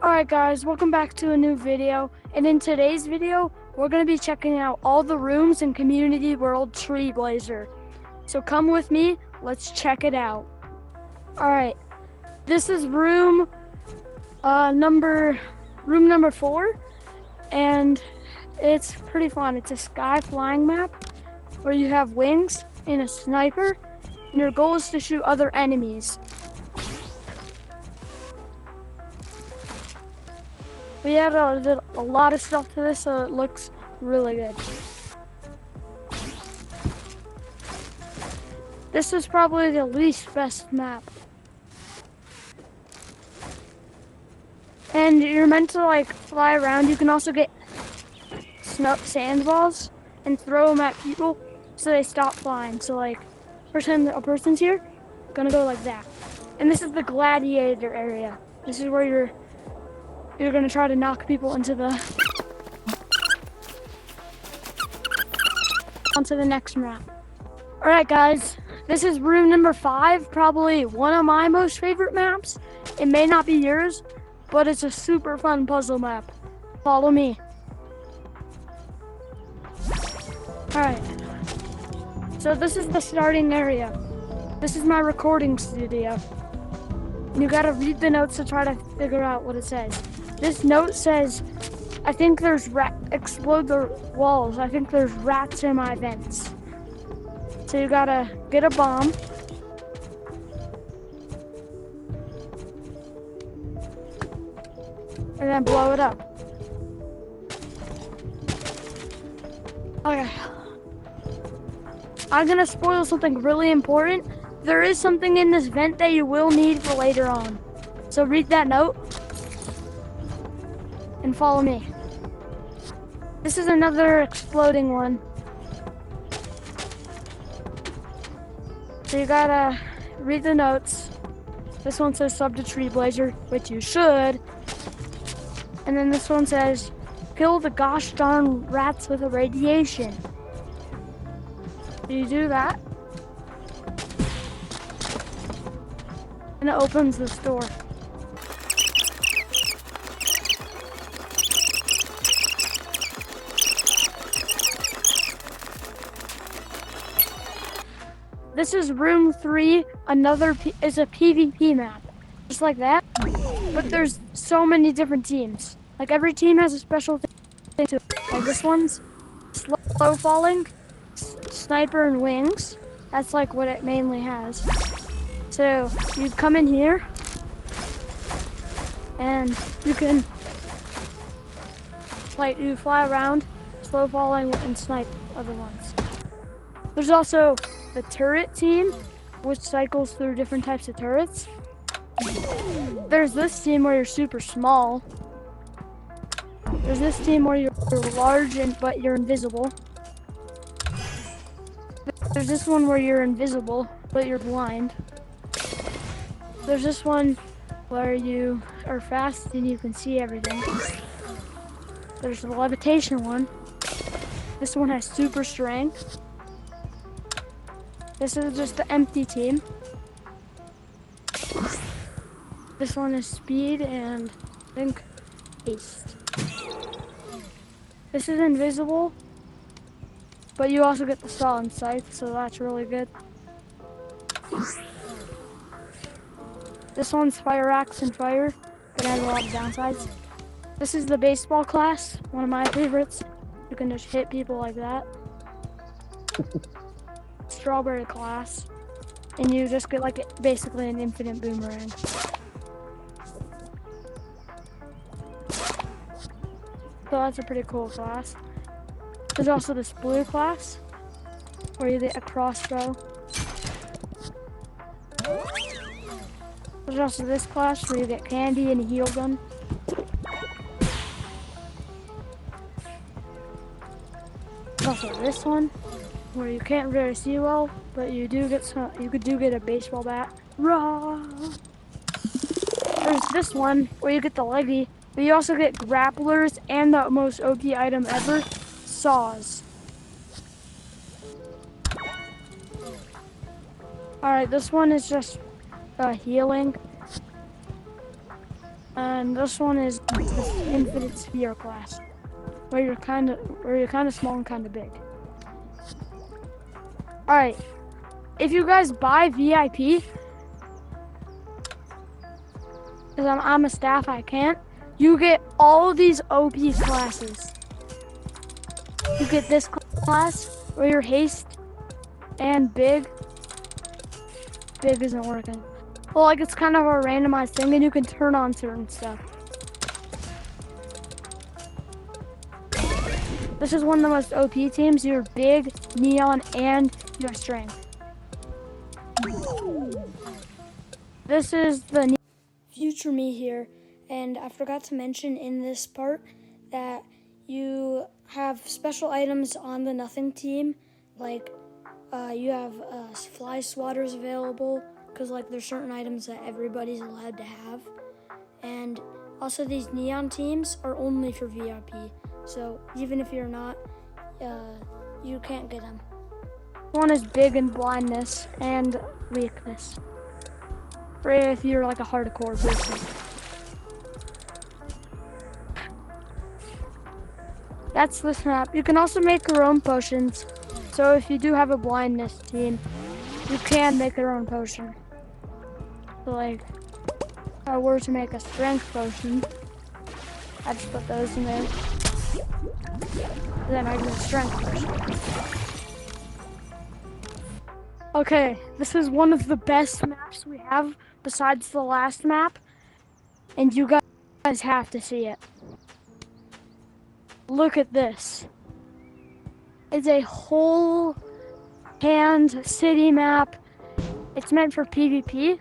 Alright guys, welcome back to a new video, and in today's video, we're going to be checking out all the rooms in Community World Treeblazer. So come with me, let's check it out. Alright, this is room number 4, and it's pretty fun. It's a sky flying map where you have wings and a sniper, and your goal is to shoot other enemies. We added a lot of stuff to this, so it looks really good. This is probably the least best map. And you're meant to like fly around. You can also get sandballs and throw them at people so they stop flying. So like, first time a person's here, gonna go like that. And this is the gladiator area. This is where you're gonna try to knock people onto the next map. All right, guys, this is room number 5, probably one of my most favorite maps. It may not be yours, but it's a super fun puzzle map. Follow me. All right, so this is the starting area. This is my recording studio. You gotta read the notes to try to figure out what it says. This note says, I think there's explode the walls. I think there's rats in my vents. So you gotta get a bomb. And then blow it up. Okay. I'm gonna spoil something really important. There is something in this vent that you will need for later on. So read that note and follow me. This is another exploding one. So you gotta read the notes. This one says sub to Treeblazer, which you should. And then this one says, kill the gosh darn rats with a radiation. So you do that. And it opens this door. This is room 3, is a PvP map, just like that, but there's so many different teams. Like every team has a special thing to, like this one's slow falling, sniper and wings. That's like what it mainly has. So you come in here and you can you fly around, slow falling and snipe other ones. There's also the turret team, which cycles through different types of turrets. There's this team where you're super small. There's this team where you're large but you're invisible. There's this one where you're invisible but you're blind. There's this one where you are fast and you can see everything. There's the levitation one. This one has super strength. This is just the empty team. This one is speed and I think haste. This is invisible, but you also get the saw and scythe, so that's really good. This one's fire axe and fire, but it has a lot of downsides. This is the baseball class, one of my favorites. You can just hit people like that. Strawberry class, and you just get like basically an infinite boomerang. So that's a pretty cool class. There's also this blue class where you get a crossbow. There's also this class where you get candy and a heal gun. There's also this one where you can't really see well, but you do get a baseball bat. Raw. There's this one where you get the leggy, but you also get grapplers and the most OP item ever, saws. Alright, this one is just healing. And this one is this infinite sphere class, where you're kind of small and kind of big. All right, if you guys buy VIP, because I'm a staff, I can't. You get all these OP classes. You get this class where you're haste and big. Big isn't working. Well, like it's kind of a randomized thing, and you can turn on certain stuff. This is one of the most OP teams. You're big, neon, and you have strength. This is the future me here, and I forgot to mention in this part that you have special items on the nothing team, like you have fly swatters available, because like there's certain items that everybody's allowed to have, and also these neon teams are only for VIP, so even if you're not, you can't get them. One is big and blindness and weakness, for if you're like a hardcore person. That's this map. You can also make your own potions. So if you do have a blindness team, you can make your own potion. So like, if I were to make a strength potion, I just put those in there. Then I get a strength potion. Okay, this is one of the best maps we have besides the last map, and you guys have to see it. Look at this. It's a whole hand city map. It's meant for PvP,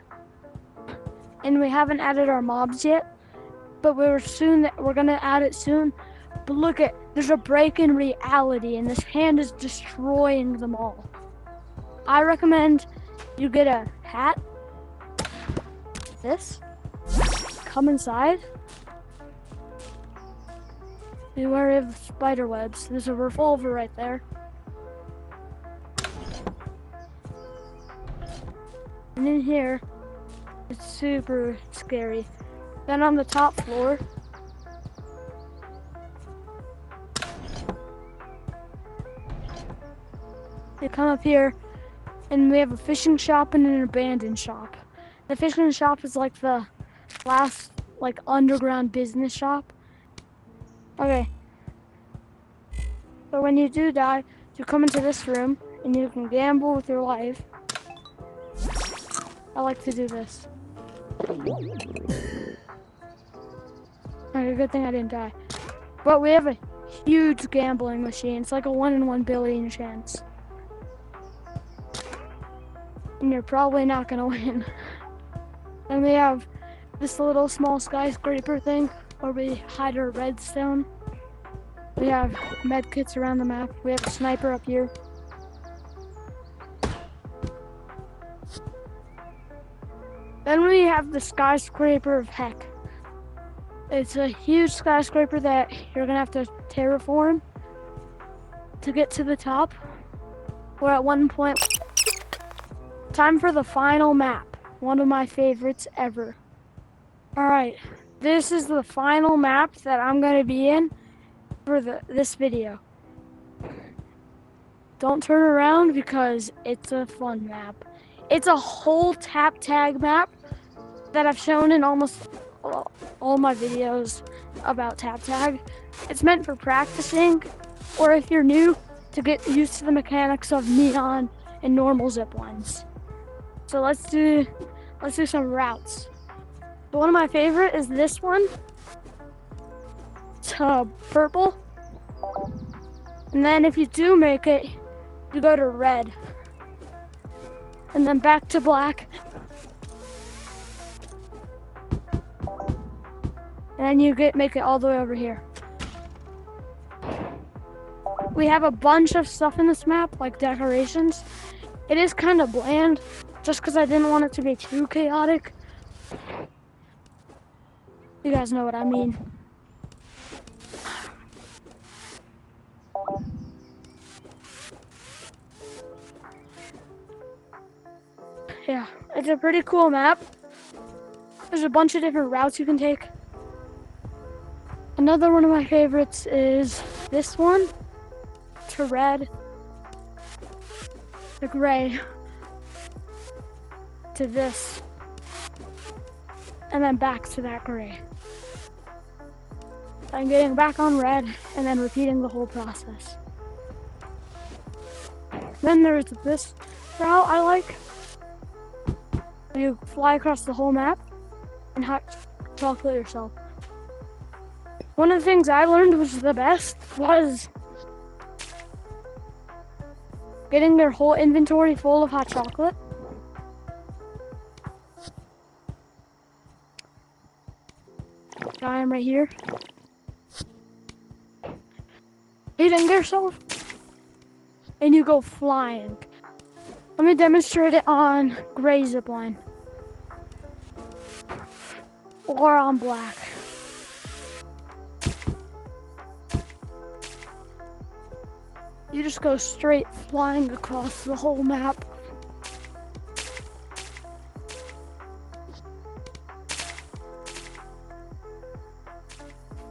and we haven't added our mobs yet, but we're gonna add it soon. But look at, there's a break in reality, and this hand is destroying them all. I recommend you get a hat, this, come inside, beware of spider webs. There's a revolver right there. And in here, it's super scary. Then on the top floor, you come up here, and we have a fishing shop and an abandoned shop. The fishing shop is like the last like underground business shop. Okay. So when you do die, you come into this room and you can gamble with your life. I like to do this. Okay, good thing I didn't die. But we have a huge gambling machine. It's like a 1 in 1 billion chance. And you're probably not gonna win. And we have this little small skyscraper thing where we hide our redstone. We have med kits around the map. We have a sniper up here. Then we have the skyscraper of heck. It's a huge skyscraper that you're gonna have to terraform to get to the top. We're at one point. Time for the final map. One of my favorites ever. Alright, this is the final map that I'm gonna be in for this video. Don't turn around because it's a fun map. It's a whole tap tag map that I've shown in almost all my videos about tap tag. It's meant for practicing, or if you're new, to get used to the mechanics of neon and normal zip lines. So let's do some routes. But one of my favorite is this one. It's purple. And then if you do make it, you go to red. And then back to black. And then you make it all the way over here. We have a bunch of stuff in this map, like decorations. It is kind of bland, just because I didn't want it to be too chaotic. You guys know what I mean. Yeah, it's a pretty cool map. There's a bunch of different routes you can take. Another one of my favorites is this one, to red, the gray, to this, and then back to that gray. I'm getting back on red and then repeating the whole process. Then there's this route I like. You fly across the whole map and hot chocolate yourself. One of the things I learned was the best was getting their whole inventory full of hot chocolate. I am right here. Hitting yourself, and you go flying. Let me demonstrate it on gray zipline. Or on black. You just go straight flying across the whole map.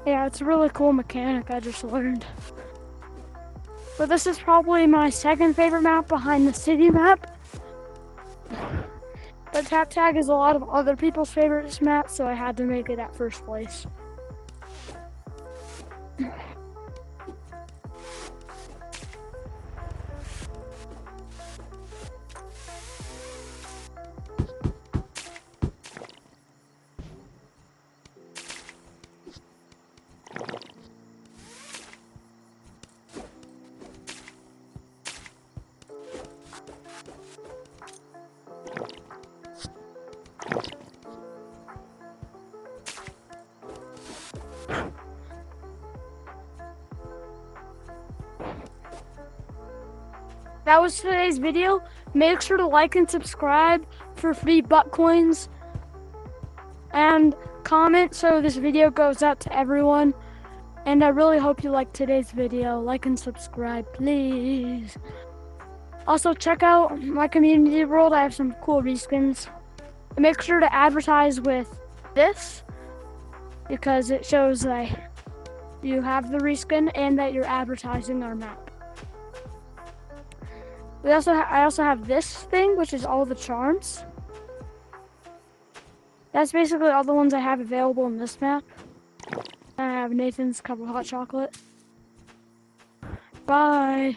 Yeah, it's a really cool mechanic I just learned. But this is probably my second favorite map behind the city map. But Tap Tag is a lot of other people's favorite maps, so I had to make it at first place. That was today's video. Make sure to like and subscribe for free butt coins. And comment so this video goes out to everyone. And I really hope you liked today's video. Like and subscribe, please. Also, check out my community world. I have some cool reskins. And make sure to advertise with this, because it shows that you have the reskin and that you're advertising our map. I also have this thing, which is all the charms. That's basically all the ones I have available in this map. I have Nathan's cup of hot chocolate. Bye.